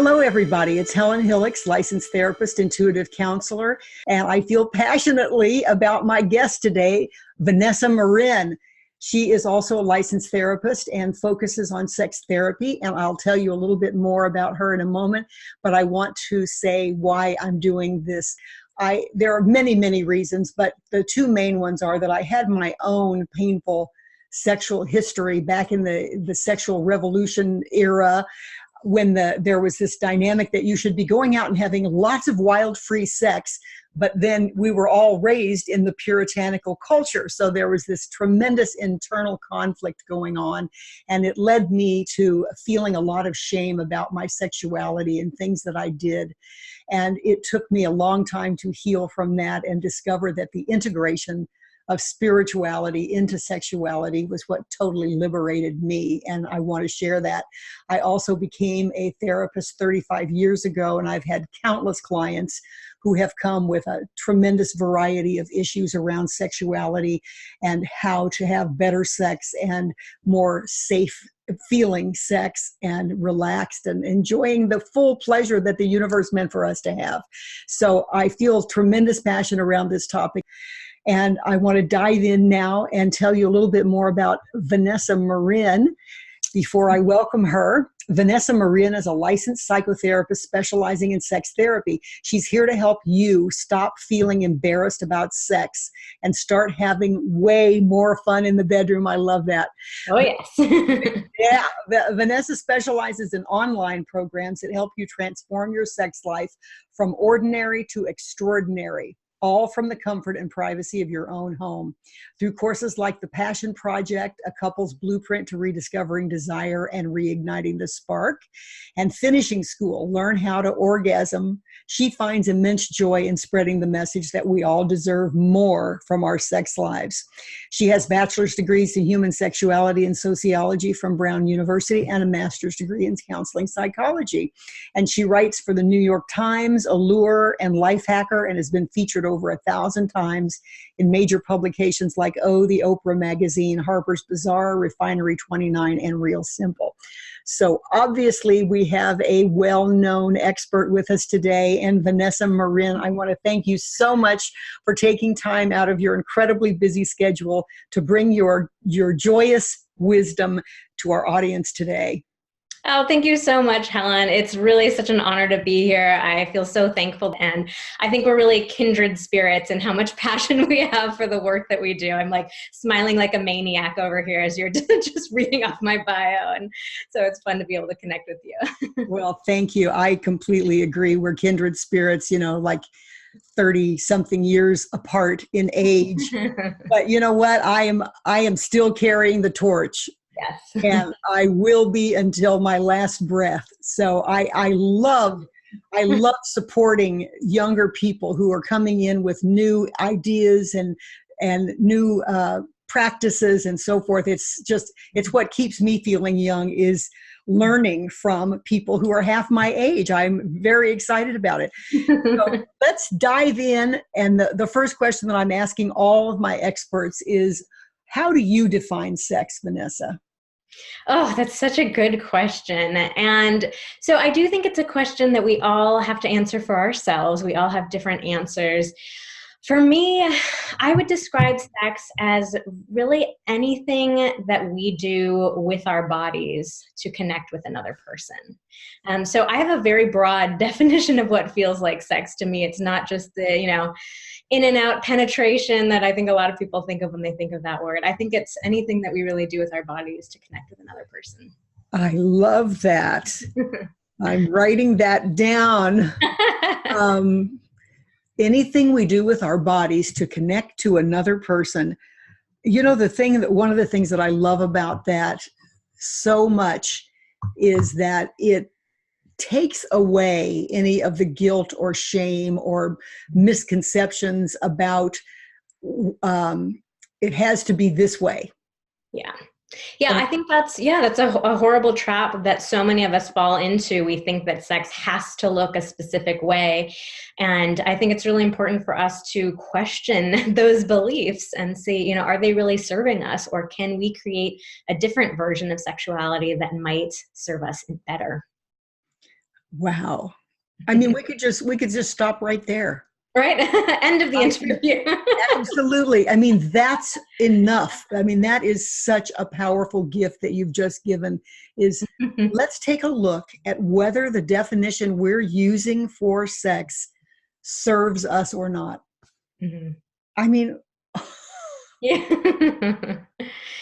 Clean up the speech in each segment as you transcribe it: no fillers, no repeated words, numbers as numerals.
Hello, everybody. It's Helen Hillix, licensed therapist, intuitive counselor, and I feel passionately about my guest today, Vanessa Marin. She is also a licensed therapist and focuses on sex therapy, and I'll tell you a little bit more about her in a moment, but I want to say why I'm doing this. There are many, many reasons, but the two main ones are that I had my own painful sexual history back in the sexual revolution era, when there was this dynamic that you should be going out and having lots of wild, free sex, but then we were all raised in the puritanical culture. So there was this tremendous internal conflict going on, and it led me to feeling a lot of shame about my sexuality and things that I did. And it took me a long time to heal from that and discover that the integration of spirituality into sexuality was what totally liberated me, and I want to share that. I also became a therapist 35 years ago, and I've had countless clients who have come with a tremendous variety of issues around sexuality and how to have better sex and more safe feeling sex and relaxed and enjoying the full pleasure that the universe meant for us to have. So I feel tremendous passion around this topic. And I want to dive in now and tell you a little bit more about Vanessa Marin before I welcome her. Vanessa Marin is a licensed psychotherapist specializing in sex therapy. She's here to help you stop feeling embarrassed about sex and start having way more fun in the bedroom. I love that. Oh, yes. Yeah. Vanessa specializes in online programs that help you transform your sex life from ordinary to extraordinary, all from the comfort and privacy of your own home. Through courses like the Passion Project, A Couple's Blueprint to Rediscovering Desire and Reigniting the Spark, and Finishing School, Learn How to Orgasm, she finds immense joy in spreading the message that we all deserve more from our sex lives. She has bachelor's degrees in human sexuality and sociology from Brown University and a master's degree in counseling psychology. And she writes for the New York Times, Allure, and Lifehacker, and has been featured over 1,000 times in major publications like O, the Oprah magazine, Harper's Bazaar, Refinery 29, and Real Simple. So obviously we have a well-known expert with us today, and Vanessa Marin, I want to thank you so much for taking time out of your incredibly busy schedule to bring your joyous wisdom to our audience today. Oh, thank you so much, Helen. It's really such an honor to be here. I feel so thankful. And I think we're really kindred spirits and how much passion we have for the work that we do. I'm like smiling like a maniac over here as you're just reading off my bio. And so it's fun to be able to connect with you. Well, thank you. I completely agree. We're kindred spirits, like 30 something years apart in age. But you know what? I am still carrying the torch. Yes. And I will be until my last breath. So I love supporting younger people who are coming in with new ideas and new practices and so forth. It's what keeps me feeling young, is learning from people who are half my age. I'm very excited about it. So let's dive in. And the first question that I'm asking all of my experts is, how do you define sex, Vanessa? Oh, that's such a good question. And so I do think it's a question that we all have to answer for ourselves. We all have different answers. For me, I would describe sex as really anything that we do with our bodies to connect with another person. So I have a very broad definition of what feels like sex to me. It's not just the, in and out penetration that I think a lot of people think of when they think of that word. I think it's anything that we really do with our bodies to connect with another person. I love that. I'm writing that down. Anything we do with our bodies to connect to another person. One of the things that I love about that so much is that it takes away any of the guilt or shame or misconceptions about it has to be this way. Yeah. Yeah, I think that's a horrible trap that so many of us fall into. We think that sex has to look a specific way. And I think it's really important for us to question those beliefs and see, are they really serving us, or can we create a different version of sexuality that might serve us better? Wow. I mean, we could just stop right there. Right? End of the I mean, interview. absolutely. I mean, that's enough. I mean, that is such a powerful gift that you've just given is let's take a look at whether the definition we're using for sex serves us or not. Mhm. I mean, Yeah.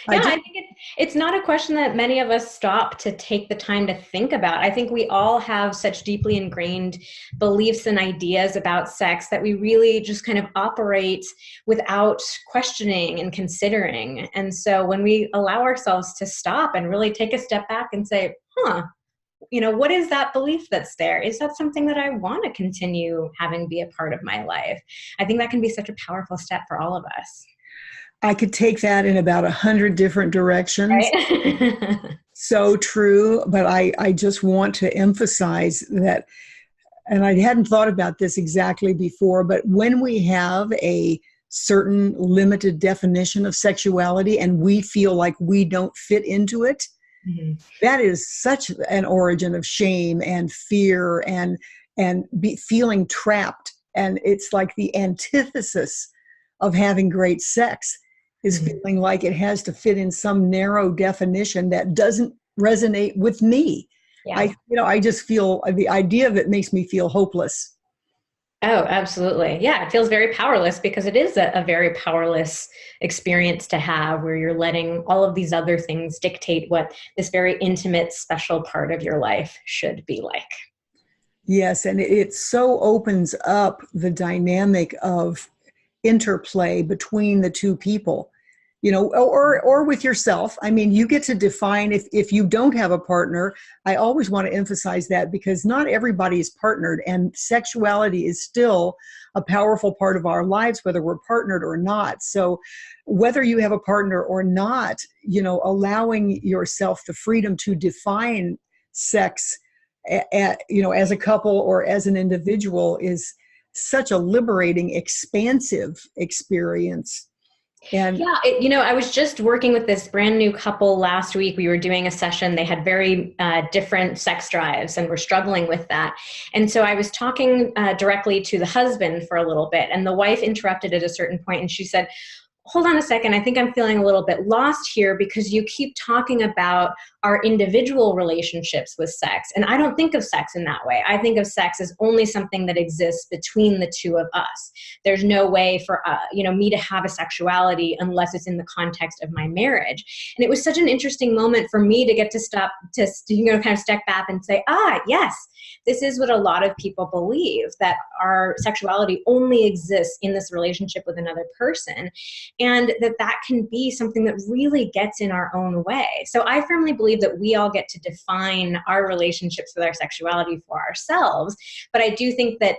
I Yeah, I just, think it's not a question that many of us stop to take the time to think about. I think we all have such deeply ingrained beliefs and ideas about sex that we really just kind of operate without questioning and considering. And so when we allow ourselves to stop and really take a step back and say, huh, what is that belief that's there? Is that something that I want to continue having be a part of my life? I think that can be such a powerful step for all of us. I could take that in about 100 different directions. Right? So true. But I just want to emphasize that, and I hadn't thought about this exactly before, but when we have a certain limited definition of sexuality and we feel like we don't fit into it, Mhm. that is such an origin of shame and fear and feeling trapped. And it's like the antithesis of having great sex is Mhm. feeling like it has to fit in some narrow definition that doesn't resonate with me. Yeah. I just feel the idea of it makes me feel hopeless. Oh, absolutely. Yeah, it feels very powerless because it is a very powerless experience to have where you're letting all of these other things dictate what this very intimate, special part of your life should be like. Yes, and it so opens up the dynamic of interplay between the two people, or with yourself. I mean, you get to define if you don't have a partner. I always want to emphasize that because not everybody is partnered, and sexuality is still a powerful part of our lives, whether we're partnered or not. So whether you have a partner or not, allowing yourself the freedom to define sex as a couple or as an individual is such a liberating, expansive experience. And Yeah, I was just working with this brand new couple last week. We were doing a session. They had very different sex drives and were struggling with that. And so I was talking directly to the husband for a little bit, and the wife interrupted at a certain point, and she said, hold on a second, I think I'm feeling a little bit lost here because you keep talking about our individual relationships with sex. And I don't think of sex in that way. I think of sex as only something that exists between the two of us. There's no way for me to have a sexuality unless it's in the context of my marriage. And it was such an interesting moment for me to get to stop to kind of step back and say, yes, this is what a lot of people believe, that our sexuality only exists in this relationship with another person, and that can be something that really gets in our own way. So I firmly believe that we all get to define our relationships with our sexuality for ourselves. But I do think that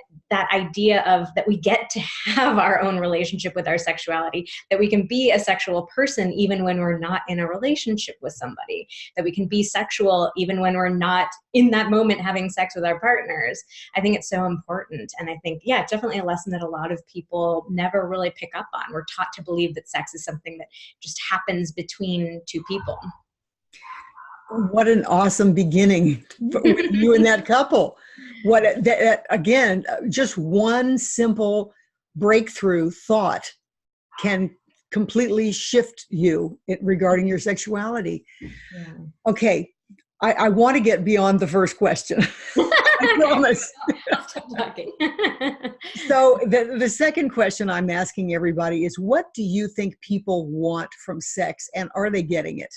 idea of that we get to have our own relationship with our sexuality, that we can be a sexual person even when we're not in a relationship with somebody, that we can be sexual even when we're not in that moment having sex with our partners. I think it's so important. And I think, yeah, it's definitely a lesson that a lot of people never really pick up on. We're taught to believe that sex is something that just happens between two people. what an awesome beginning with you and that couple. Again, just one simple breakthrough thought can completely shift you regarding your sexuality. Yeah. Okay, I want to get beyond the first question. I promise. I'll stop talking. So the second question I'm asking everybody is, what do you think people want from sex, and are they getting it?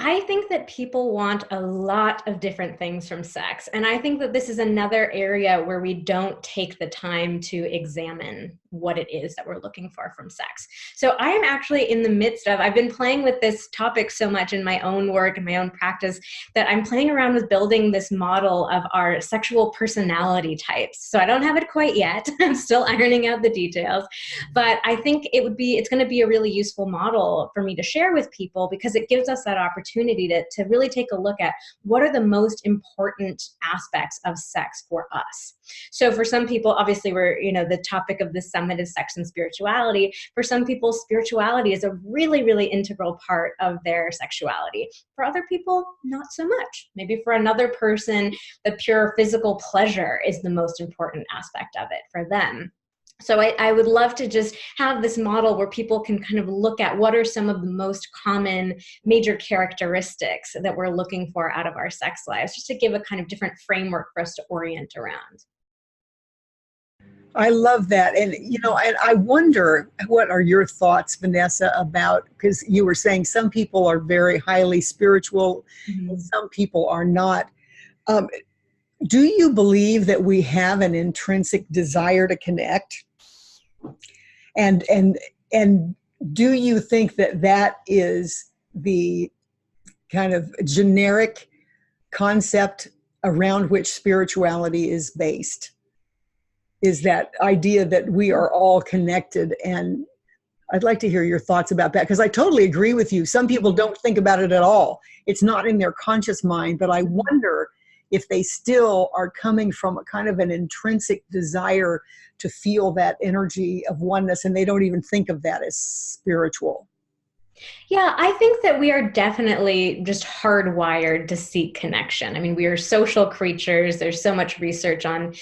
I think that people want a lot of different things from sex. And I think that this is another area where we don't take the time to examine what it is that we're looking for from sex. So I am actually in the midst of, I've been playing with this topic so much in my own work and my own practice that I'm playing around with building this model of our sexual personality types. So I don't have it quite yet. I'm still ironing out the details, but I think it's going to be a really useful model for me to share with people because it gives us that opportunity opportunity to really take a look at what are the most important aspects of sex for us. So for some people, obviously the topic of this summit is sex and spirituality. For some people, spirituality is a really, really integral part of their sexuality. For other people, not so much. Maybe for another person, the pure physical pleasure is the most important aspect of it for them. So I would love to just have this model where people can kind of look at what are some of the most common major characteristics that we're looking for out of our sex lives, just to give a kind of different framework for us to orient around. I love that. And, and I wonder, what are your thoughts, Vanessa, about, because you were saying some people are very highly spiritual and some people are not. Do you believe that we have an intrinsic desire to connect? And do you think that that is the kind of generic concept around which spirituality is based? Is that idea that we are all connected? And I'd like to hear your thoughts about that, because I totally agree with you. Some people don't think about it at all. It's not in their conscious mind, but I wonder if they still are coming from a kind of an intrinsic desire to feel that energy of oneness, and they don't even think of that as spiritual. Yeah, I think that we are definitely just hardwired to seek connection. I mean, we are social creatures. There's so much research on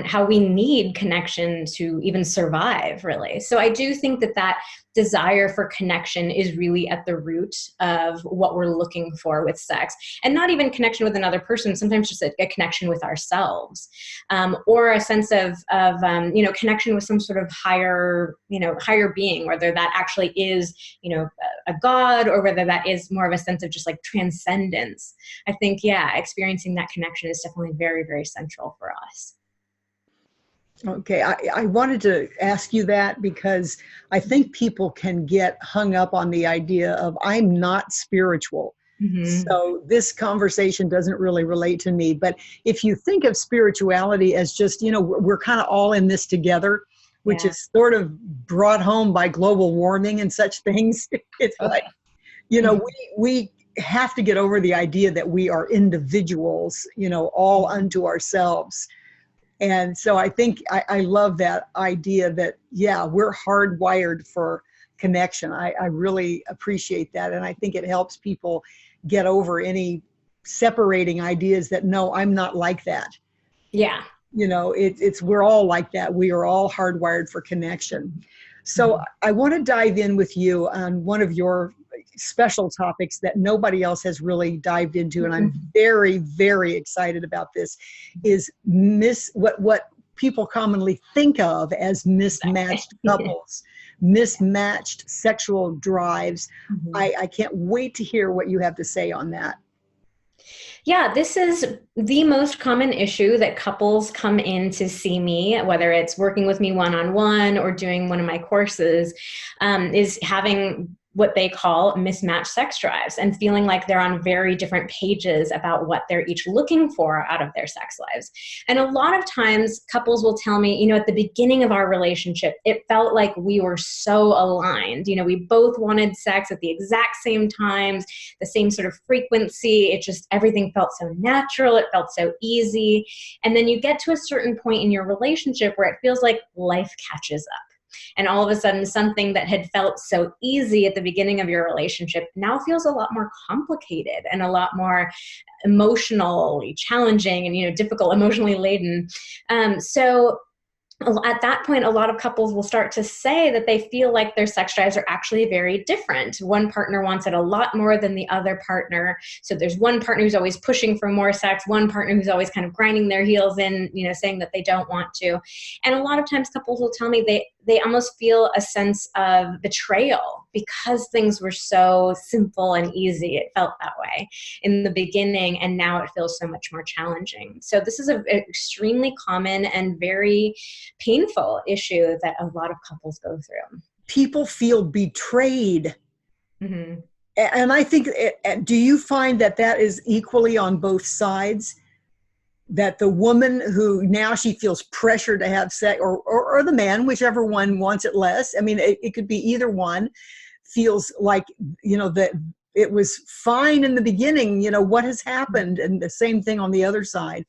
how we need connection to even survive, really. So I do think that desire for connection is really at the root of what we're looking for with sex, and not even connection with another person, sometimes just a connection with ourselves, or a sense of connection with some sort of higher being, whether that actually is, a God, or whether that is more of a sense of just like transcendence. I think, experiencing that connection is definitely very, very central for us. Okay, I wanted to ask you that because I think people can get hung up on the idea of I'm not spiritual. So this conversation doesn't really relate to me. But if you think of spirituality as just, we're kind of all in this together, which is sort of brought home by global warming and such things. It's like, we have to get over the idea that we are individuals, all unto ourselves. And so I think I love that idea that, we're hardwired for connection. I really appreciate that. And I think it helps people get over any separating ideas that, no, I'm not like that. Yeah. We're all like that. We are all hardwired for connection. So I want to dive in with you on one of your special topics that nobody else has really dived into, and I'm very, very excited about this, is what people commonly think of as mismatched couples, mismatched sexual drives. I can't wait to hear what you have to say on that. Yeah, this is the most common issue that couples come in to see me, whether it's working with me one-on-one or doing one of my courses, is having what they call mismatched sex drives and feeling like they're on very different pages about what they're each looking for out of their sex lives. And a lot of times couples will tell me, at the beginning of our relationship, it felt like we were so aligned. We both wanted sex at the exact same times, the same sort of frequency. It just, everything felt so natural. It felt so easy. And then you get to a certain point in your relationship where it feels like life catches up. And all of a sudden, something that had felt so easy at the beginning of your relationship now feels a lot more complicated and a lot more emotionally challenging and, difficult, emotionally laden. So at that point, a lot of couples will start to say that they feel like their sex drives are actually very different. One partner wants it a lot more than the other partner. So there's one partner who's always pushing for more sex, one partner who's always kind of grinding their heels in, saying that they don't want to. And a lot of times couples will tell me they almost feel a sense of betrayal because things were so simple and easy. It felt that way in the beginning, and now it feels so much more challenging. So this is an extremely common and very painful issue that a lot of couples go through. People feel betrayed. And I think, do you find that is equally on both sides? That the woman who now she feels pressure to have sex, or the man, whichever one wants it less. I mean, it could be either one, feels like, that it was fine in the beginning, what has happened? And the same thing on the other side.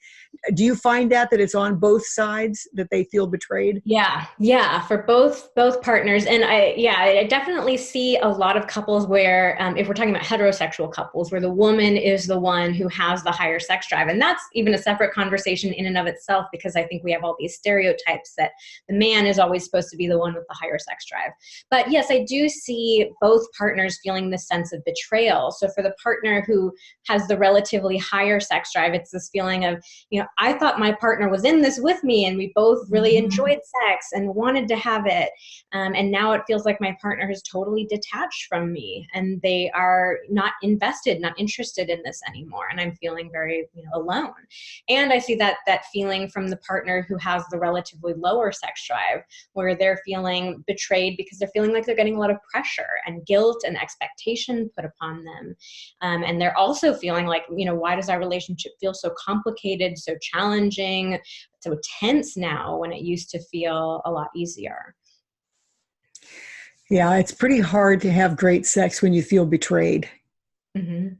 Do you find that it's on both sides that they feel betrayed? Yeah, for both partners. And I definitely see a lot of couples where, if we're talking about heterosexual couples, where the woman is the one who has the higher sex drive. And that's even a separate conversation in and of itself, because I think we have all these stereotypes that the man is always supposed to be the one with the higher sex drive. But yes, I do see both partners feeling this sense of betrayal. So for the partner who has the relatively higher sex drive, it's this feeling of, I thought my partner was in this with me and we both really enjoyed sex and wanted to have it. And now it feels like my partner is totally detached from me and they are not invested, not interested in this anymore. And I'm feeling very, alone. And I see that feeling from the partner who has the relatively lower sex drive, where they're feeling betrayed because they're feeling like they're getting a lot of pressure and guilt and expectation put upon them. And they're also feeling like, why does our relationship feel so complicated, so challenging, so tense now when it used to feel a lot easier? Yeah, it's pretty hard to have great sex when you feel betrayed. Mm-hmm.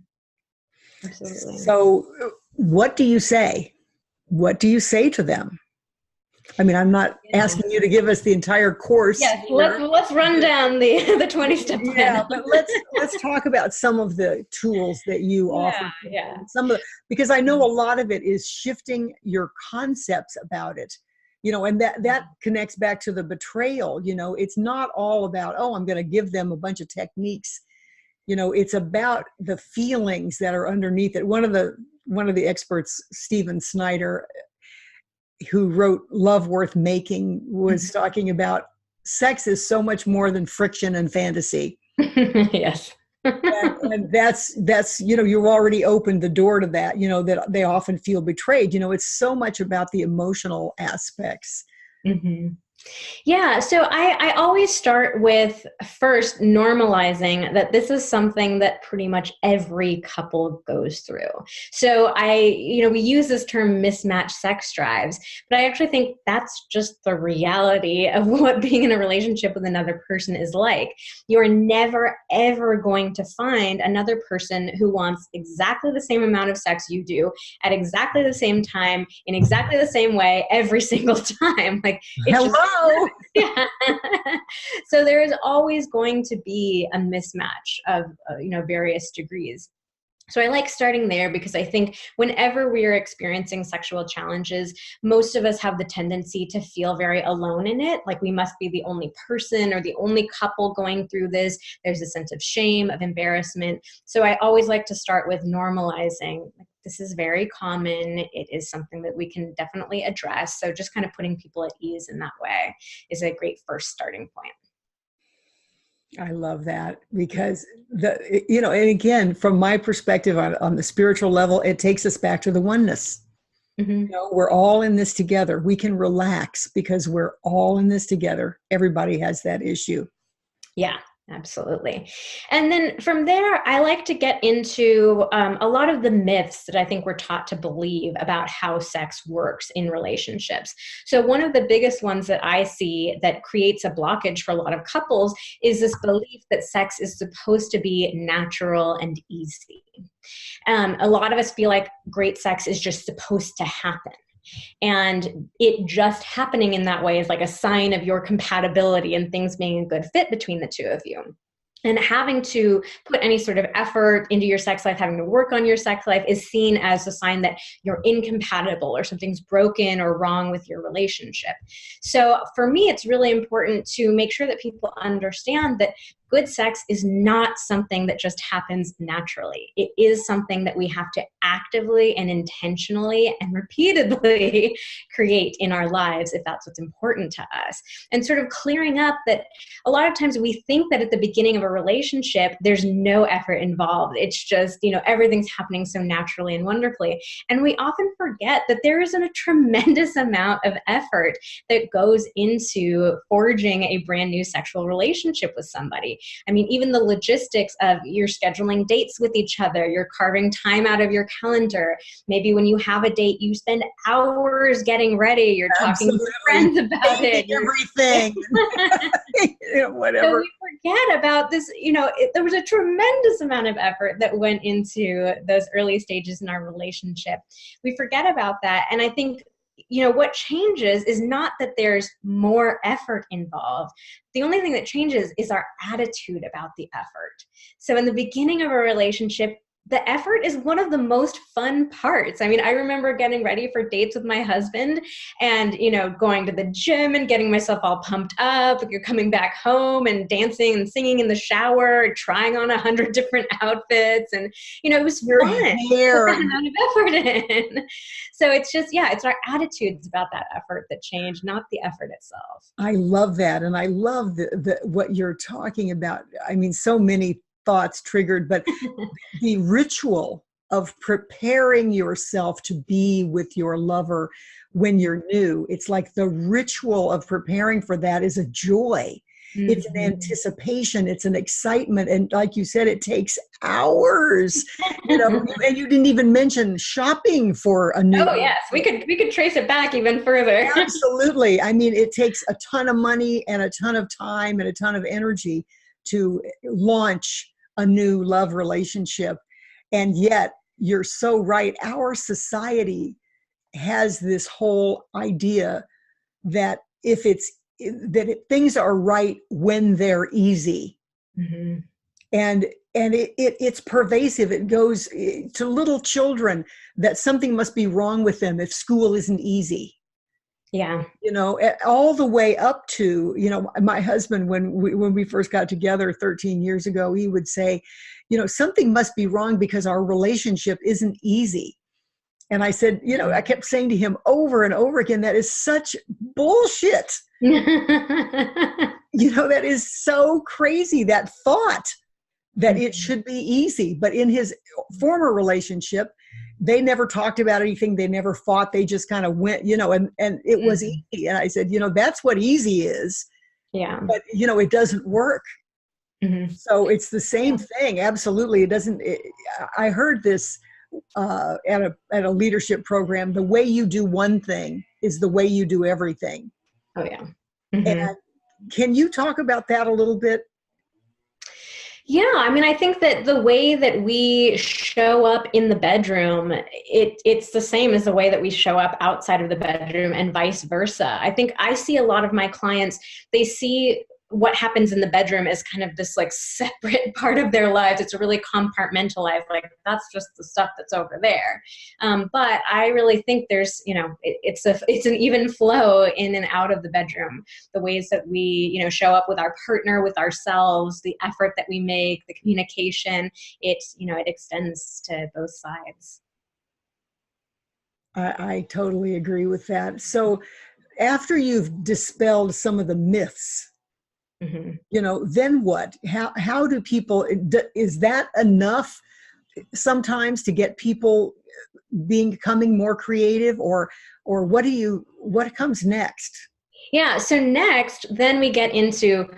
Absolutely. So what do you say? What do you say to them? I mean, I'm not asking you to give us the entire course. Yes, let's run down the 20-step plan. Yeah, but let's talk about some of the tools that you offer. Yeah. Because I know a lot of it is shifting your concepts about it. And that connects back to the betrayal. It's not all about, I'm going to give them a bunch of techniques. It's about the feelings that are underneath it. One of the experts, Stephen Snyder, who wrote Love Worth Making, was talking about sex is so much more than friction and fantasy. Yes. and that's you already opened the door to that, that they often feel betrayed. It's so much about the emotional aspects. Mm-hmm. Yeah, so I always start with first normalizing that this is something that pretty much every couple goes through. So we use this term mismatched sex drives, but I actually think that's just the reality of what being in a relationship with another person is like. You're never, ever going to find another person who wants exactly the same amount of sex you do at exactly the same time, in exactly the same way, every single time. Like, Hello. Yeah. So there is always going to be a mismatch of various degrees. So I like starting there because I think whenever we are experiencing sexual challenges, most of us have the tendency to feel very alone in it. Like we must be the only person or the only couple going through this. There's a sense of shame, of embarrassment. So I always like to start with normalizing. This is very common. It is something that we can definitely address. So just kind of putting people at ease in that way is a great first starting point. I love that because and again, from my perspective on the spiritual level, it takes us back to the oneness. Mm-hmm. We're all in this together. We can relax because we're all in this together. Everybody has that issue. Yeah. Absolutely. And then from there, I like to get into a lot of the myths that I think we're taught to believe about how sex works in relationships. So one of the biggest ones that I see that creates a blockage for a lot of couples is this belief that sex is supposed to be natural and easy. A lot of us feel like great sex is just supposed to happen. And it just happening in that way is like a sign of your compatibility and things being a good fit between the two of you. And having to put any sort of effort into your sex life, having to work on your sex life is seen as a sign that you're incompatible or something's broken or wrong with your relationship. So for me, it's really important to make sure that people understand that good sex is not something that just happens naturally. It is something that we have to actively and intentionally and repeatedly create in our lives if that's what's important to us. And sort of clearing up that a lot of times we think that at the beginning of a relationship, there's no effort involved. It's just, everything's happening so naturally and wonderfully. And we often forget that there is a tremendous amount of effort that goes into forging a brand new sexual relationship with somebody. intimacy. I mean, even the logistics of you're scheduling dates with each other, you're carving time out of your calendar. Maybe when you have a date, you spend hours getting ready, you're talking to your friends about it. Everything. Whatever. So we forget about this, there was a tremendous amount of effort that went into those early stages in our relationship. We forget about that. And I think, what changes is not that there's more effort involved. The only thing that changes is our attitude about the effort. So in the beginning of a relationship, the effort is one of the most fun parts. I mean, I remember getting ready for dates with my husband and, going to the gym and getting myself all pumped up. You're coming back home and dancing and singing in the shower, trying on 100 different outfits. And, it was Your fun. hair. Put that amount of effort in. So it's just, it's our attitudes about that effort that change, not the effort itself. I love that. And I love what you're talking about. I mean, so many thoughts triggered, but the ritual of preparing yourself to be with your lover when you're new, it's like the ritual of preparing for that is a joy. Mm-hmm. It's an anticipation, it's an excitement. And like you said, it takes hours, and you didn't even mention shopping for a new. Oh yes, we could trace it back even further. Absolutely. I mean, it takes a ton of money and a ton of time and a ton of energy to launch a new love relationship. And yet you're so right. Our society has this whole idea that things are right when they're easy. Mm-hmm. And it's pervasive. It goes to little children that something must be wrong with them if school isn't easy. Yeah. All the way up to, my husband, when we first got together 13 years ago, he would say, something must be wrong because our relationship isn't easy. And I said, I kept saying to him over and over again, that is such bullshit. That is so crazy, that thought that it should be easy. But in his former relationship, they never talked about anything. They never fought. They just kind of went, and it was easy. And I said, that's what easy is. Yeah. But, it doesn't work. Mm-hmm. So it's the same thing. Absolutely. It doesn't. I heard this at a leadership program. The way you do one thing is the way you do everything. Oh, yeah. Mm-hmm. And can you talk about that a little bit? Yeah, I mean, I think that the way that we show up in the bedroom, it's the same as the way that we show up outside of the bedroom and vice versa. I think I see a lot of my clients, they see what happens in the bedroom is kind of this like separate part of their lives. It's really compartmentalized, like that's just the stuff that's over there. But I really think there's, it's an even flow in and out of the bedroom. The ways that we, show up with our partner, with ourselves, the effort that we make, the communication, it extends to both sides. I totally agree with that. So after you've dispelled some of the myths, mm-hmm. Then what? How do people, is that enough sometimes to get people becoming more creative, or what comes next? Yeah. So next, then we get into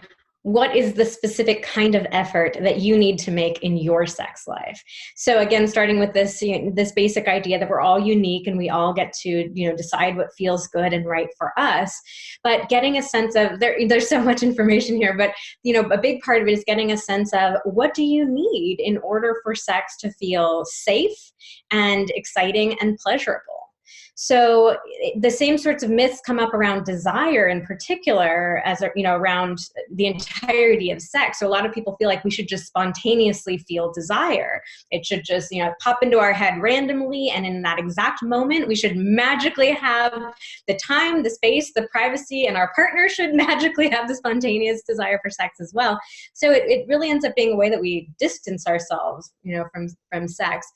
what is the specific kind of effort that you need to make in your sex life. So again, starting with this, this basic idea that we're all unique and we all get to, decide what feels good and right for us. But getting a sense of, there's so much information here, but, a big part of it is getting a sense of what do you need in order for sex to feel safe and exciting and pleasurable. So the same sorts of myths come up around desire in particular as, around the entirety of sex. So a lot of people feel like we should just spontaneously feel desire. It should just, pop into our head randomly. And in that exact moment, we should magically have the time, the space, the privacy, and our partner should magically have the spontaneous desire for sex as well. So it really ends up being a way that we distance ourselves, from sex.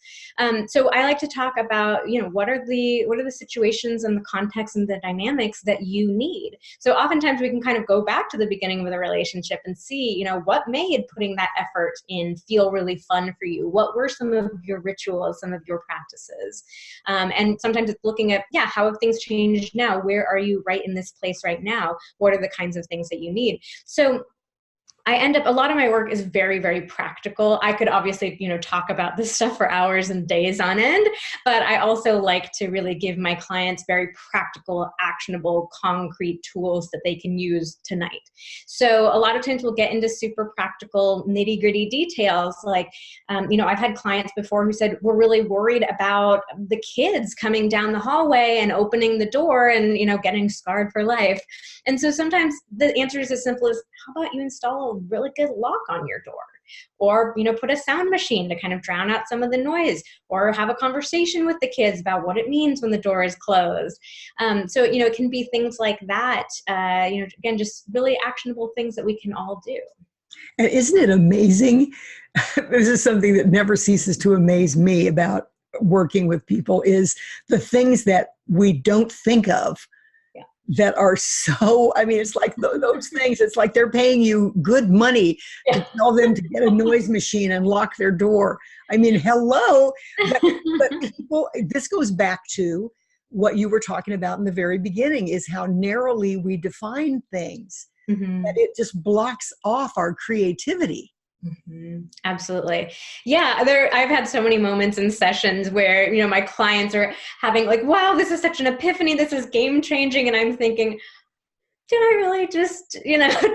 So I like to talk about, what are the situations and the context and the dynamics that you need. So oftentimes we can kind of go back to the beginning of the relationship and see, what made putting that effort in feel really fun for you? What were some of your rituals, some of your practices? And sometimes it's looking at, how have things changed now? Where are you right in this place right now? What are the kinds of things that you need? So A lot of my work is very, very practical. I could obviously, talk about this stuff for hours and days on end, but I also like to really give my clients very practical, actionable, concrete tools that they can use tonight. So a lot of times we'll get into super practical, nitty gritty details. Like, I've had clients before who said, we're really worried about the kids coming down the hallway and opening the door and, getting scarred for life. And so sometimes the answer is as simple as, how about you install a really good lock on your door? Or, put a sound machine to kind of drown out some of the noise, or have a conversation with the kids about what it means when the door is closed. So, it can be things like that. Again, just really actionable things that we can all do. And isn't it amazing? This is something that never ceases to amaze me about working with people, is the things that we don't think of that are so, it's like those things, it's like they're paying you good money to tell them to get a noise machine and lock their door. Hello. But people, this goes back to what you were talking about in the very beginning, is how narrowly we define things, that it just blocks off our creativity. Mm-hmm. Absolutely. Yeah. I've had so many moments in sessions where, my clients are having like, wow, this is such an epiphany. This is game changing. And I'm thinking, did I really just,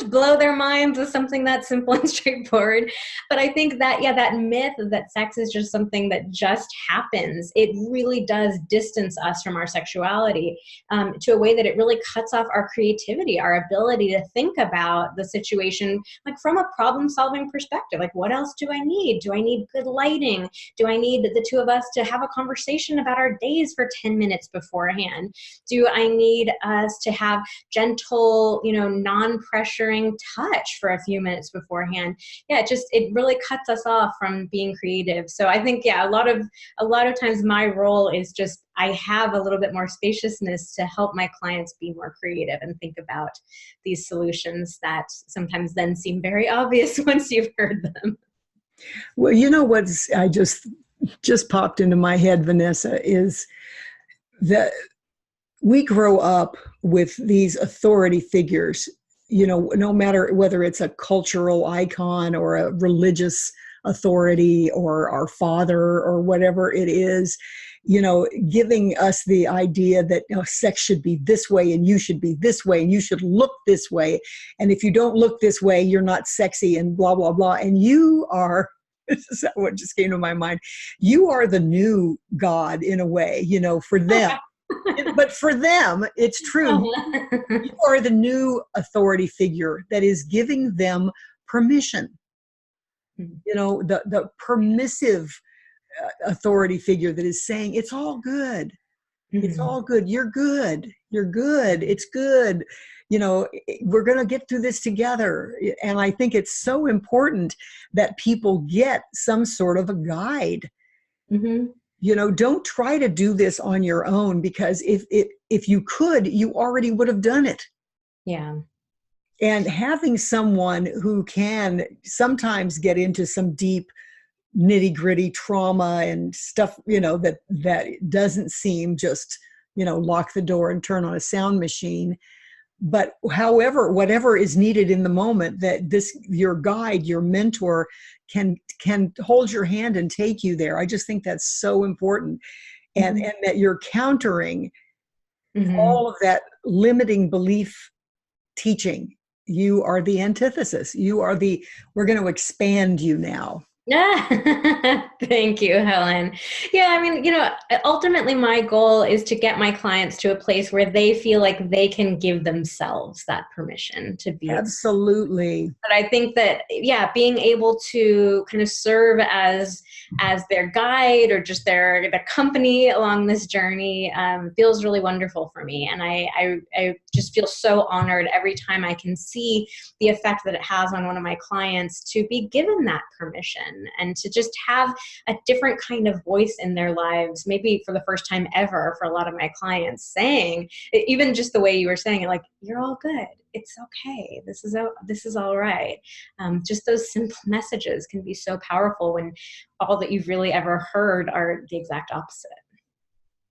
blow their minds with something that simple and straightforward? But I think that, that myth that sex is just something that just happens, it really does distance us from our sexuality to a way that it really cuts off our creativity, our ability to think about the situation, like from a problem solving perspective. Like, what else do I need? Do I need good lighting? Do I need the two of us to have a conversation about our days for 10 minutes beforehand? Do I need us to have gentle, non-pressuring touch for a few minutes beforehand? It really cuts us off from being creative. So I think, a lot of times my role is just, I have a little bit more spaciousness to help my clients be more creative and think about these solutions that sometimes then seem very obvious once you've heard them. Well, what's I just popped into my head, Vanessa, is that we grow up with these authority figures, no matter whether it's a cultural icon or a religious authority or our father or whatever it is, giving us the idea that sex should be this way and you should be this way and you should look this way. And if you don't look this way, you're not sexy and blah, blah, blah. And you are, this is what just came to my mind, you are the new God in a way, for them. But for them, it's true. You are the new authority figure that is giving them permission. The permissive authority figure that is saying, it's all good. It's all good. You're good. You're good. It's good. We're going to get through this together. And I think it's so important that people get some sort of a guide. Mm-hmm. Don't try to do this on your own, because if you could, you already would have done it. Yeah. And having someone who can sometimes get into some deep nitty gritty trauma and stuff, that doesn't seem just, lock the door and turn on a sound machine. But whatever is needed in the moment, that your guide, your mentor can hold your hand and take you there. I just think that's so important. And that you're countering all of that limiting belief teaching. You are the antithesis. We're going to expand you now. Thank you, Helen. Yeah, ultimately my goal is to get my clients to a place where they feel like they can give themselves that permission to be. Absolutely. But I think that, being able to kind of serve as their guide or just their company along this journey feels really wonderful for me. And I just feel so honored every time I can see the effect that it has on one of my clients to be given that permission and to just have a different kind of voice in their lives, maybe for the first time ever for a lot of my clients, saying, even just the way you were saying it, like, you're all good. It's okay. This is all right. Just those simple messages can be so powerful when all that you've really ever heard are the exact opposite.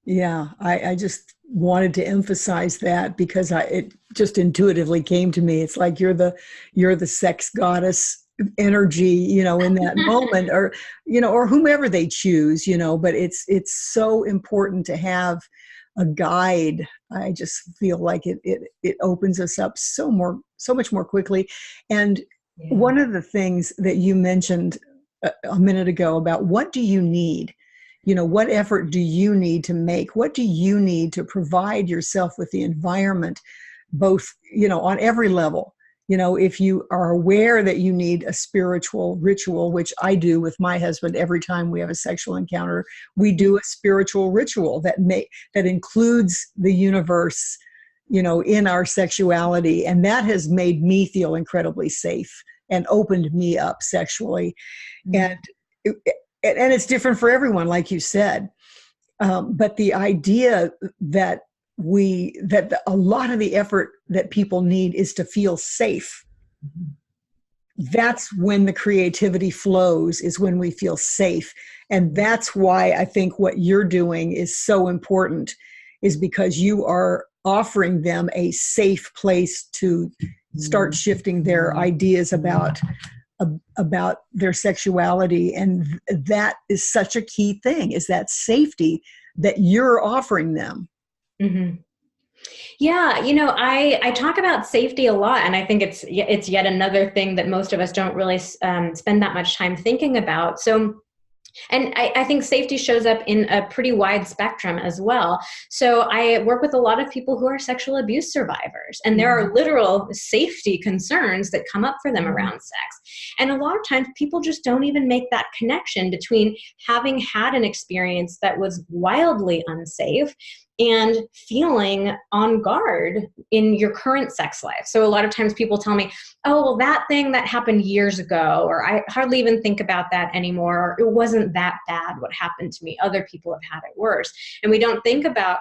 Yeah, I just wanted to emphasize that because it just intuitively came to me. It's like you're the sex goddess energy, in that moment, or or whomever they choose, but it's so important to have a guide. I just feel like it opens us up so much more quickly. And Yeah. one of the things that you mentioned a minute ago about what do you need? What effort do you need to make? What do you need to provide yourself with the environment, both, on every level? If you are aware that you need a spiritual ritual, which I do with my husband every time we have a sexual encounter, we do a spiritual ritual that includes the universe, in our sexuality. And that has made me feel incredibly safe and opened me up sexually. And it, and it's different for everyone, like you said. But the idea that a lot of the effort that people need is to feel safe. That's when the creativity flows, is when we feel safe. And that's why I think what you're doing is so important, is because you are offering them a safe place to start shifting their ideas about their sexuality. And that is such a key thing, is that safety that you're offering them. Mm-hmm. Yeah, I talk about safety a lot, and I think it's yet another thing that most of us don't really spend that much time thinking about. So, and I think safety shows up in a pretty wide spectrum as well. So I work with a lot of people who are sexual abuse survivors, and there are literal safety concerns that come up for them around sex. And a lot of times people just don't even make that connection between having had an experience that was wildly unsafe and feeling on guard in your current sex life. So a lot of times people tell me, oh, well, that thing that happened years ago, or I hardly even think about that anymore, or it wasn't that bad what happened to me. Other people have had it worse. And we don't think about,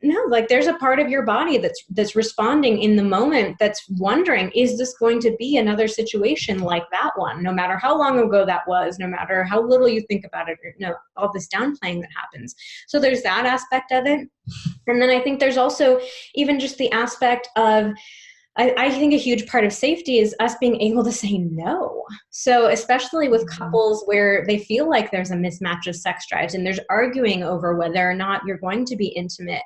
no, like there's a part of your body that's responding in the moment, that's wondering, is this going to be another situation like that one? No matter how long ago that was, no matter how little you think about it, or all this downplaying that happens. So there's that aspect of it. And then I think there's also even just the aspect of, I think a huge part of safety is us being able to say no. So especially with couples where they feel like there's a mismatch of sex drives and there's arguing over whether or not you're going to be intimate,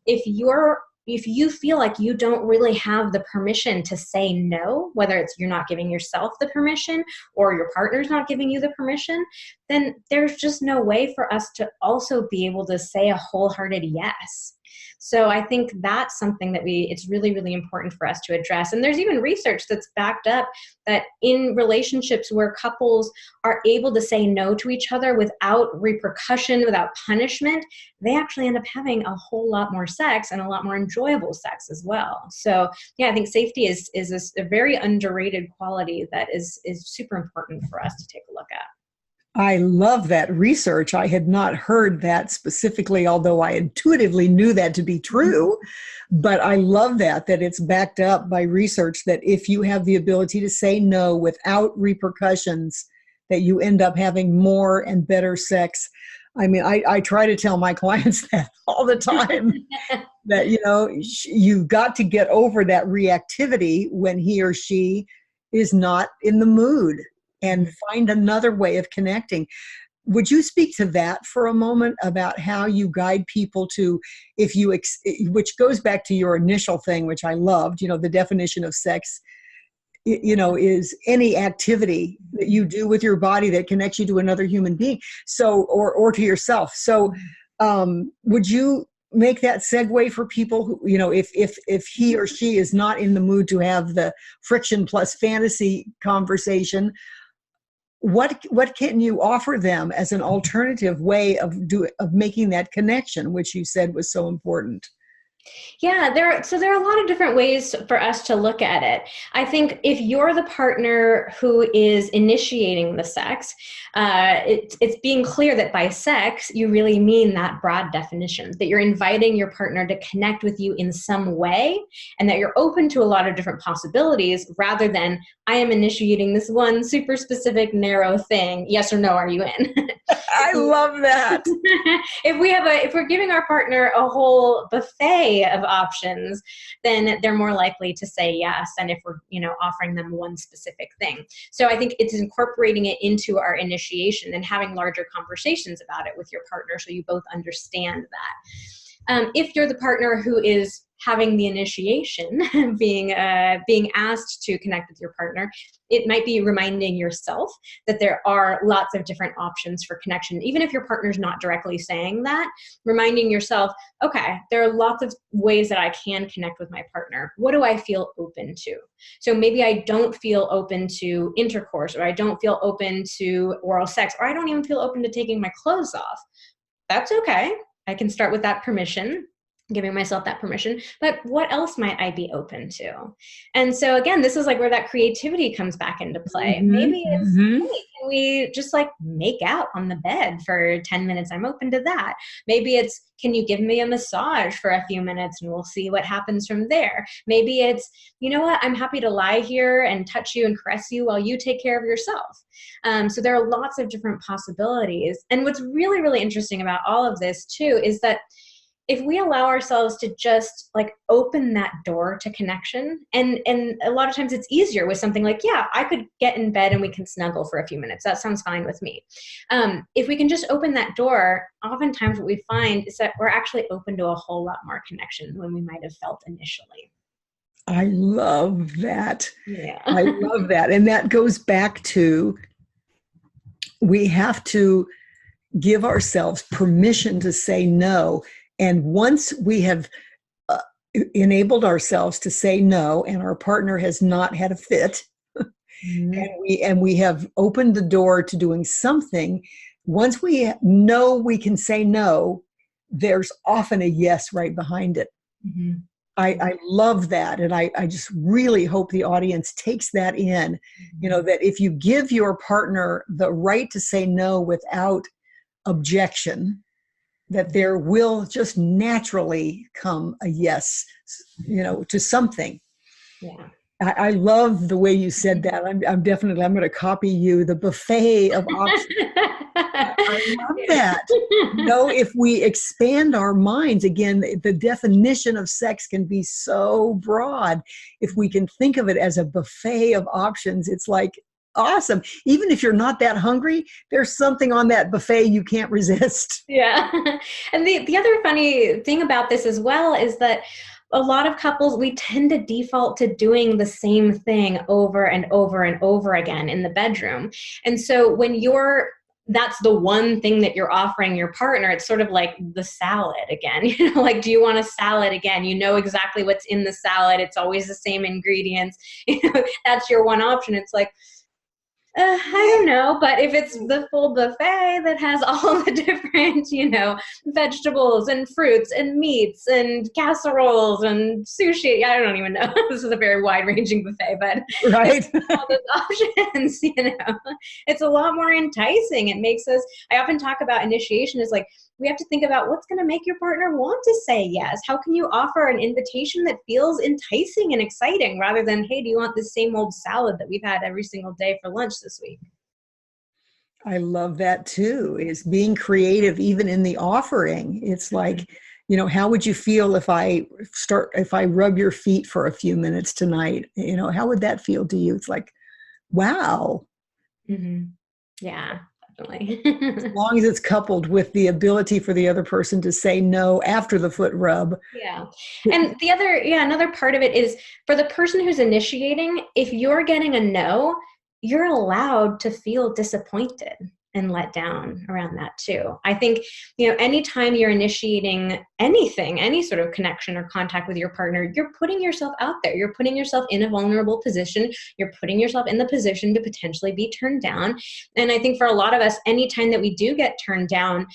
if you feel like you don't really have the permission to say no, whether it's you're not giving yourself the permission or your partner's not giving you the permission, then there's just no way for us to also be able to say a wholehearted yes. So I think that's something that it's really, really important for us to address. And there's even research that's backed up that in relationships where couples are able to say no to each other without repercussion, without punishment, they actually end up having a whole lot more sex and a lot more enjoyable sex as well. So yeah, I think safety is a very underrated quality that is super important for us to take a look at. I love that research. I had not heard that specifically, although I intuitively knew that to be true. But I love that it's backed up by research, that if you have the ability to say no without repercussions, that you end up having more and better sex. I mean, I try to tell my clients that all the time, that, you've got to get over that reactivity when he or she is not in the mood, and find another way of connecting. Would you speak to that for a moment, about how you guide people to, which goes back to your initial thing, which I loved, the definition of sex, is any activity that you do with your body that connects you to another human being. So, or to yourself. So, would you make that segue for people who, if he or she is not in the mood to have the friction plus fantasy conversation, what can you offer them as an alternative way of making that connection, which you said was so important? Yeah, there are a lot of different ways for us to look at it. I think if you're the partner who is initiating the sex, it's being clear that by sex you really mean that broad definition, that you're inviting your partner to connect with you in some way, and that you're open to a lot of different possibilities, rather than I am initiating this one super specific narrow thing. Yes or no? Are you in? I love that. If we're giving our partner a whole buffet of options, then they're more likely to say yes than if we're, offering them one specific thing. So I think it's incorporating it into our initiation and having larger conversations about it with your partner, so you both understand that. If you're the partner who is having the initiation, being asked to connect with your partner, it might be reminding yourself that there are lots of different options for connection. Even if your partner's not directly saying that, reminding yourself, okay, there are lots of ways that I can connect with my partner. What do I feel open to? So maybe I don't feel open to intercourse, or I don't feel open to oral sex, or I don't even feel open to taking my clothes off. That's okay. I can start with that permission, giving myself that permission. But what else might I be open to? And so again, this is like where that creativity comes back into play. Maybe it's, hey, can we just like make out on the bed for 10 minutes? I'm open to that. Maybe it's, can you give me a massage for a few minutes and we'll see what happens from there? Maybe it's, you know what, I'm happy to lie here and touch you and caress you while you take care of yourself. So there are lots of different possibilities. And what's really, really interesting about all of this too is that if we allow ourselves to just like open that door to connection, and a lot of times it's easier with something like, yeah, I could get in bed and we can snuggle for a few minutes. That sounds fine with me. If we can just open that door, oftentimes what we find is that we're actually open to a whole lot more connection than we might have felt initially. I love that. Yeah. I love that. And that goes back to, we have to give ourselves permission to say no. And once we have enabled ourselves to say no, and our partner has not had a fit, and we have opened the door to doing something, once we know we can say no, there's often a yes right behind it. I love that. And I just really hope the audience takes that in, that if you give your partner the right to say no without objection, that there will just naturally come a yes, to something. Yeah. I love the way you said that. I'm going to copy you, the buffet of options. I love that. If we expand our minds, again, the definition of sex can be so broad. If we can think of it as a buffet of options, it's like, awesome. Even if you're not that hungry, there's something on that buffet you can't resist. Yeah. And the other funny thing about this as well is that a lot of couples, we tend to default to doing the same thing over and over and over again in the bedroom. And so when that's the one thing that you're offering your partner, it's sort of like the salad again. Like, do you want a salad again? You know exactly what's in the salad. It's always the same ingredients. That's your one option. It's like, I don't know, but if it's the full buffet that has all the different, vegetables and fruits and meats and casseroles and sushi, I don't even know. This is a very wide-ranging buffet, but right, all those options, it's a lot more enticing. It makes us. I often talk about initiation as like, we have to think about what's going to make your partner want to say yes. How can you offer an invitation that feels enticing and exciting, rather than, hey, do you want the same old salad that we've had every single day for lunch this week? I love that too, is being creative even in the offering. It's like, how would you feel if I rub your feet for a few minutes tonight? How would that feel to you? It's like, wow. Yeah. Definitely. As long as it's coupled with the ability for the other person to say no after the foot rub. Yeah. And another part of it is, for the person who's initiating, if you're getting a no, you're allowed to feel disappointed and let down around that too. I think, anytime you're initiating anything, any sort of connection or contact with your partner, you're putting yourself out there. You're putting yourself in a vulnerable position. You're putting yourself in the position to potentially be turned down. And I think for a lot of us, anytime that we do get turned down,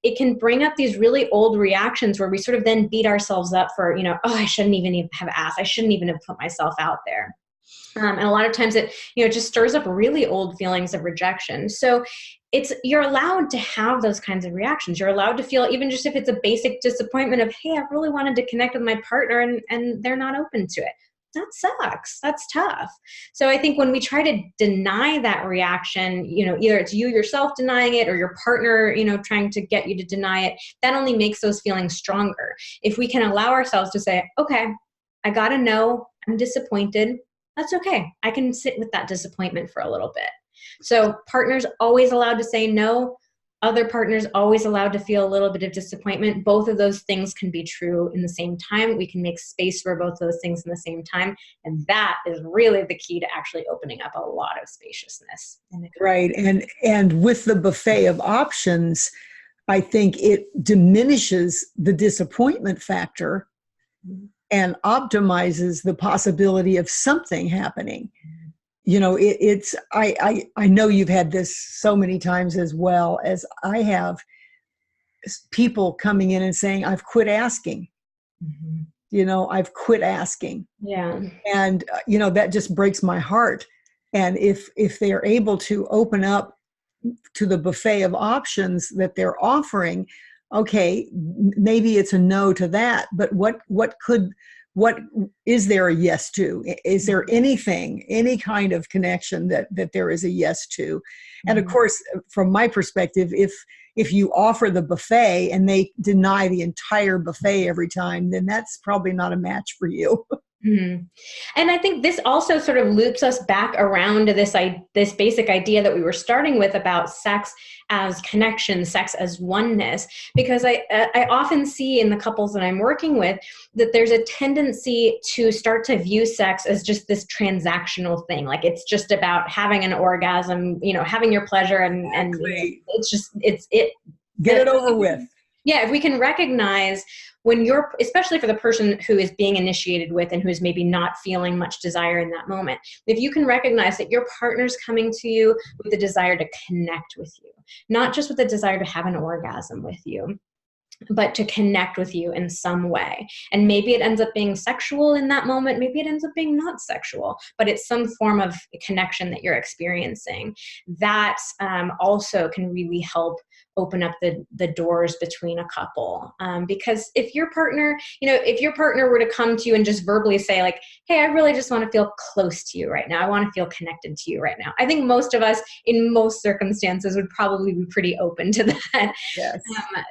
it can bring up these really old reactions where we sort of then beat ourselves up for, oh, I shouldn't even have asked. I shouldn't even have put myself out there. And a lot of times it, just stirs up really old feelings of rejection. So you're allowed to have those kinds of reactions. You're allowed to feel, even just if it's a basic disappointment of, hey, I really wanted to connect with my partner and they're not open to it. That sucks. That's tough. So I think when we try to deny that reaction, either it's you yourself denying it or your partner, trying to get you to deny it, that only makes those feelings stronger. If we can allow ourselves to say, okay, I got to know I'm disappointed. That's okay. I can sit with that disappointment for a little bit. So partners always allowed to say no. Other partners always allowed to feel a little bit of disappointment. Both of those things can be true in the same time. We can make space for both of those things in the same time. And that is really the key to actually opening up a lot of spaciousness. Right. And with the buffet of options, I think it diminishes the disappointment factor and optimizes the possibility of something happening. I know you've had this so many times as well as I have, people coming in and saying, I've quit asking. I've quit asking. Yeah. And, that just breaks my heart. And if they are able to open up to the buffet of options that they're offering, okay, maybe it's a no to that, but what is there a yes to? Is there anything, any kind of connection that there is a yes to? And of course, from my perspective, if you offer the buffet and they deny the entire buffet every time, then that's probably not a match for you. Mm-hmm. And I think this also sort of loops us back around to this basic idea that we were starting with about sex as connection, sex as oneness, because I often see in the couples that I'm working with that there's a tendency to start to view sex as just this transactional thing. Like it's just about having an orgasm, having your pleasure and get it over with. Yeah, if we can recognize when especially for the person who is being initiated with and who's maybe not feeling much desire in that moment, if you can recognize that your partner's coming to you with the desire to connect with you, not just with the desire to have an orgasm with you, but to connect with you in some way. And maybe it ends up being sexual in that moment. Maybe it ends up being not sexual, but it's some form of connection that you're experiencing. That also can really help open up the doors between a couple. Because if your partner were to come to you and just verbally say like, hey, I really just want to feel close to you right now. I want to feel connected to you right now. I think most of us in most circumstances would probably be pretty open to that. Yes.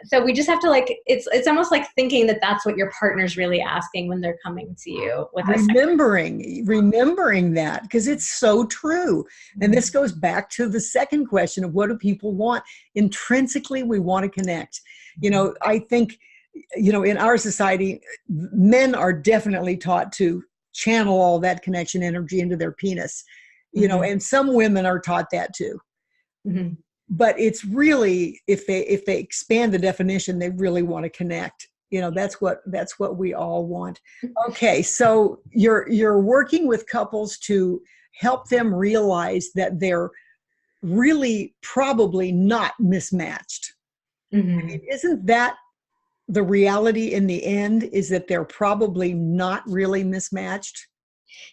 So we just have to it's almost like thinking that that's what your partner's really asking when they're coming to you with remembering that, because it's so true. And this goes back to the second question of what do people want? Intrinsically, we want to connect. I think, in our society, men are definitely taught to channel all that connection energy into their penis, and some women are taught that too. Mm-hmm. But it's really, if they expand the definition, they really want to connect. That's what we all want. Okay, so you're working with couples to help them realize that they're really probably not mismatched. Mm-hmm. I mean, isn't that the reality in the end, is that they're probably not really mismatched?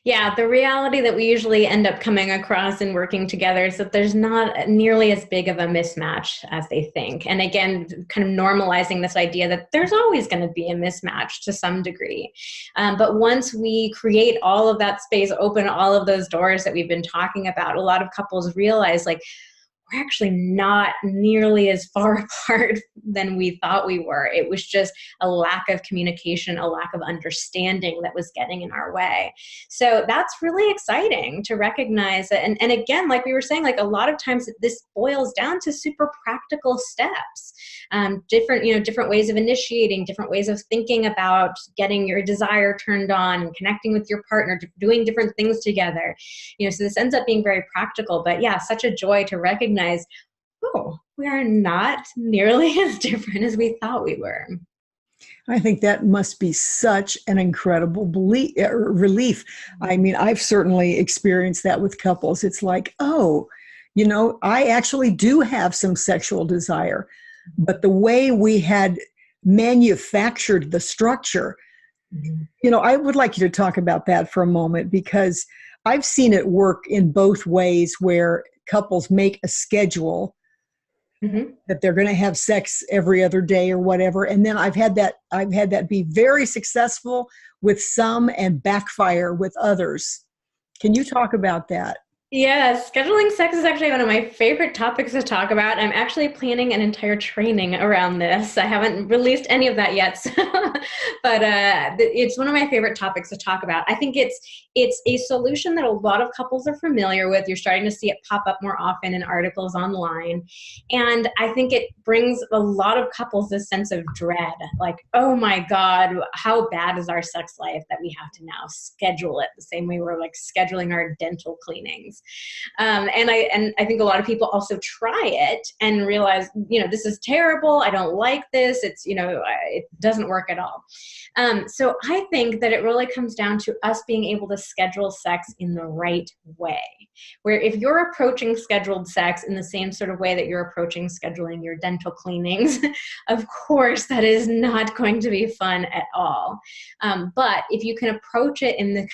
Yeah, the reality that we usually end up coming across and working together is that there's not nearly as big of a mismatch as they think. And again, kind of normalizing this idea that there's always going to be a mismatch to some degree. But once we create all of that space, open all of those doors that we've been talking about, a lot of couples realize we're actually not nearly as far apart than we thought we were. It was just a lack of communication, a lack of understanding that was getting in our way. So that's really exciting to recognize it. And again, like we were saying, a lot of times this boils down to super practical steps, different ways of initiating, different ways of thinking about getting your desire turned on and connecting with your partner, doing different things together. So this ends up being very practical, but yeah, such a joy to recognize, we are not nearly as different as we thought we were. I think that must be such an incredible relief. I mean, I've certainly experienced that with couples. It's like, I actually do have some sexual desire. but the way we had manufactured the structure, I would like you to talk about that for a moment, because I've seen it work in both ways, where couples make a schedule that they're going to have sex every other day or whatever. And then I've had that be very successful with some and backfire with others. Can you talk about that? Yeah, scheduling sex is actually one of my favorite topics to talk about. I'm actually planning an entire training around this. I haven't released any of that yet, but it's one of my favorite topics to talk about. I think it's a solution that a lot of couples are familiar with. You're starting to see it pop up more often in articles online. And I think it brings a lot of couples this sense of dread, like, oh my God, how bad is our sex life that we have to now schedule it the same way we're like scheduling our dental cleanings. And I think a lot of people also try it and realize, this is terrible. I don't like this. It doesn't work at all. So I think that it really comes down to us being able to schedule sex in the right way, where if you're approaching scheduled sex in the same sort of way that you're approaching scheduling your dental cleanings, of course, that is not going to be fun at all. But if you can approach it in the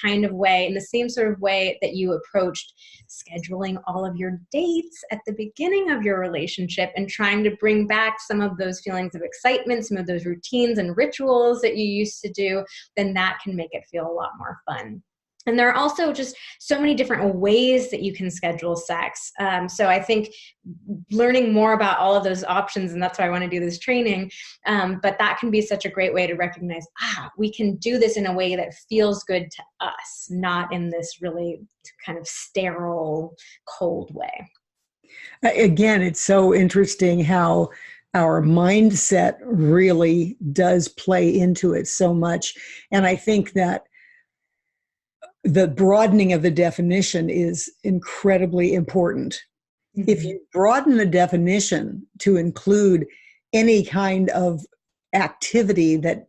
same sort of way that you approached scheduling all of your dates at the beginning of your relationship and trying to bring back some of those feelings of excitement, some of those routines and rituals that you used to do, then that can make it feel a lot more fun. And there are also just so many different ways that you can schedule sex. So I think learning more about all of those options, and that's why I want to do this training, but that can be such a great way to recognize, we can do this in a way that feels good to us, not in this really kind of sterile, cold way. Again, it's so interesting how our mindset really does play into it so much. And I think that the broadening of the definition is incredibly important. If you broaden the definition to include any kind of activity that,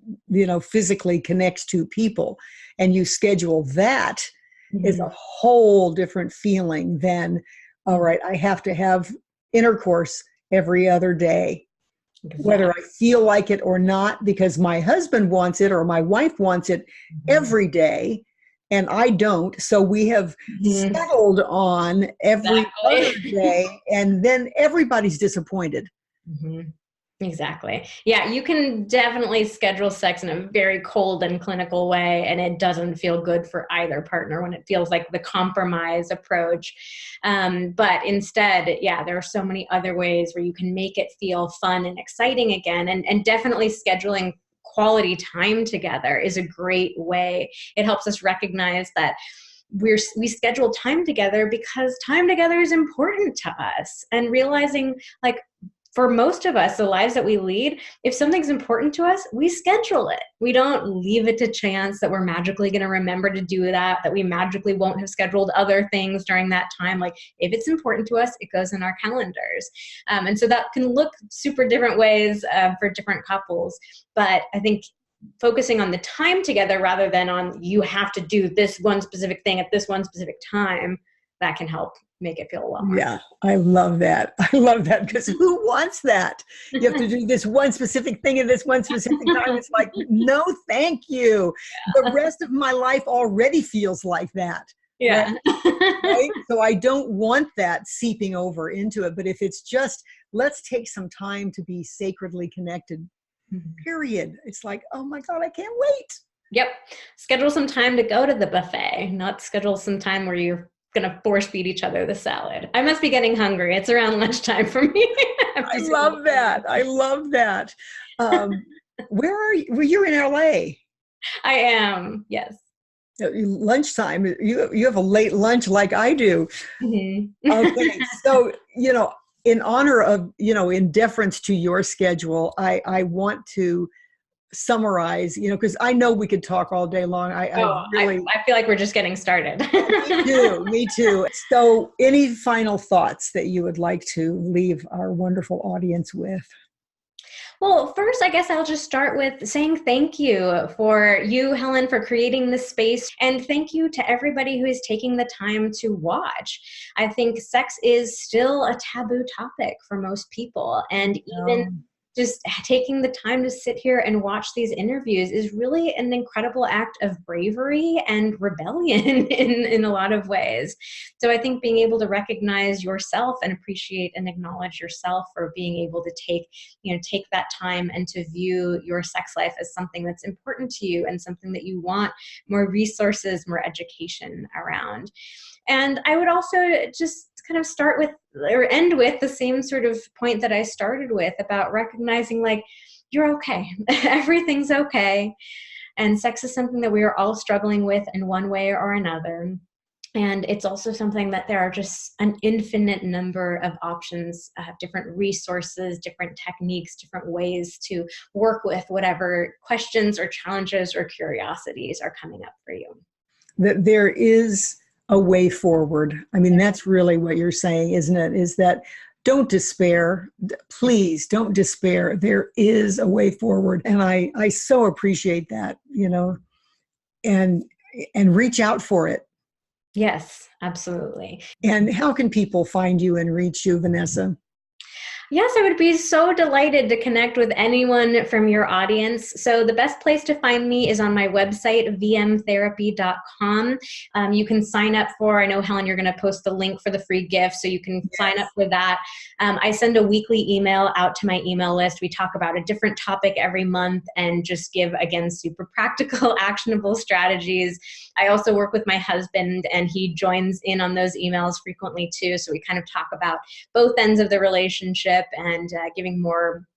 physically connects two people, and you schedule that, is a whole different feeling than, all right, I have to have intercourse every other day, whether I feel like it or not, because my husband wants it or my wife wants it every day. And I don't. So we have settled on every other day, and then everybody's disappointed. Exactly. Yeah, you can definitely schedule sex in a very cold and clinical way, and it doesn't feel good for either partner when it feels like the compromise approach. But instead, there are so many other ways where you can make it feel fun and exciting again, and definitely scheduling quality time together is a great way. It helps us recognize that we schedule time together because time together is important to us, and realizing, like, for most of us, the lives that we lead, if something's important to us, we schedule it. We don't leave it to chance that we're magically going to remember to do that we magically won't have scheduled other things during that time. Like, if it's important to us, it goes in our calendars. And so that can look super different ways for different couples. But I think focusing on the time together rather than on you have to do this one specific thing at this one specific time, that can help make it feel a lot more. Yeah, I love that. I love that, because who wants that? You have to do this one specific thing at this one specific time. It's like, no, thank you. The rest of my life already feels like that. Yeah. Right? So I don't want that seeping over into it. But if it's just, let's take some time to be sacredly connected, period. It's like, oh my God, I can't wait. Yep. Schedule some time to go to the buffet, not schedule some time where you're going to force feed each other the salad. I must be getting hungry. It's around lunchtime for me. I love that. I love that. Where are you? Well, you're in LA. I am. Yes. Lunchtime. You have a late lunch like I do. Okay. So, in honor of, in deference to your schedule, I want to summarize, because I know we could talk all day long. I feel like we're just getting started. Me too. So any final thoughts that you would like to leave our wonderful audience with? Well, first, I guess I'll just start with saying thank you for you, Helen, for creating this space. And thank you to everybody who is taking the time to watch. I think sex is still a taboo topic for most people. And just taking the time to sit here and watch these interviews is really an incredible act of bravery and rebellion in a lot of ways. So I think being able to recognize yourself and appreciate and acknowledge yourself for being able to take that time and to view your sex life as something that's important to you and something that you want more resources, more education around. And I would also just kind of start with or end with the same sort of point that I started with about recognizing like, you're okay. Everything's okay. And sex is something that we are all struggling with in one way or another. And it's also something that there are just an infinite number of options, different resources, different techniques, different ways to work with whatever questions or challenges or curiosities are coming up for you. That there is a way forward. I mean, that's really what you're saying, isn't it? Is that don't despair. Please don't despair. There is a way forward. And I so appreciate that, and reach out for it. Yes, absolutely. And how can people find you and reach you, Vanessa? Yes, I would be so delighted to connect with anyone from your audience. So the best place to find me is on my website, vmtherapy.com. You can sign up I know, Helen, you're going to post the link for the free gift, so you can sign up for that. I send a weekly email out to my email list. We talk about a different topic every month and just give, again, super practical, actionable strategies. I also work with my husband, and he joins in on those emails frequently too. So we kind of talk about both ends of the relationship and giving more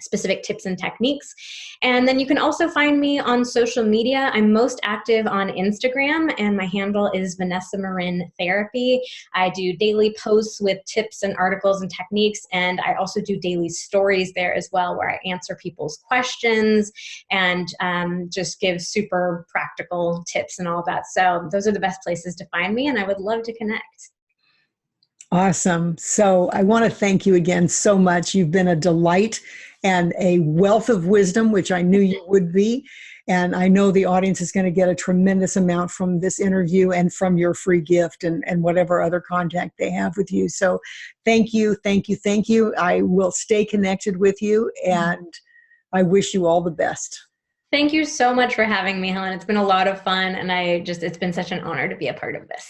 specific tips and techniques. And then you can also find me on social media. I'm most active on Instagram, and my handle is Vanessa Marin Therapy. I do daily posts with tips and articles and techniques, and I also do daily stories there as well, where I answer people's questions and just give super practical tips and all that. So those are the best places to find me, and I would love to connect. Awesome. So I want to thank you again so much. You've been a delight and a wealth of wisdom, which I knew you would be. And I know the audience is going to get a tremendous amount from this interview and from your free gift and whatever other contact they have with you. So thank you, thank you, thank you. I will stay connected with you, and I wish you all the best. Thank you so much for having me, Helen. It's been a lot of fun, and it's been such an honor to be a part of this.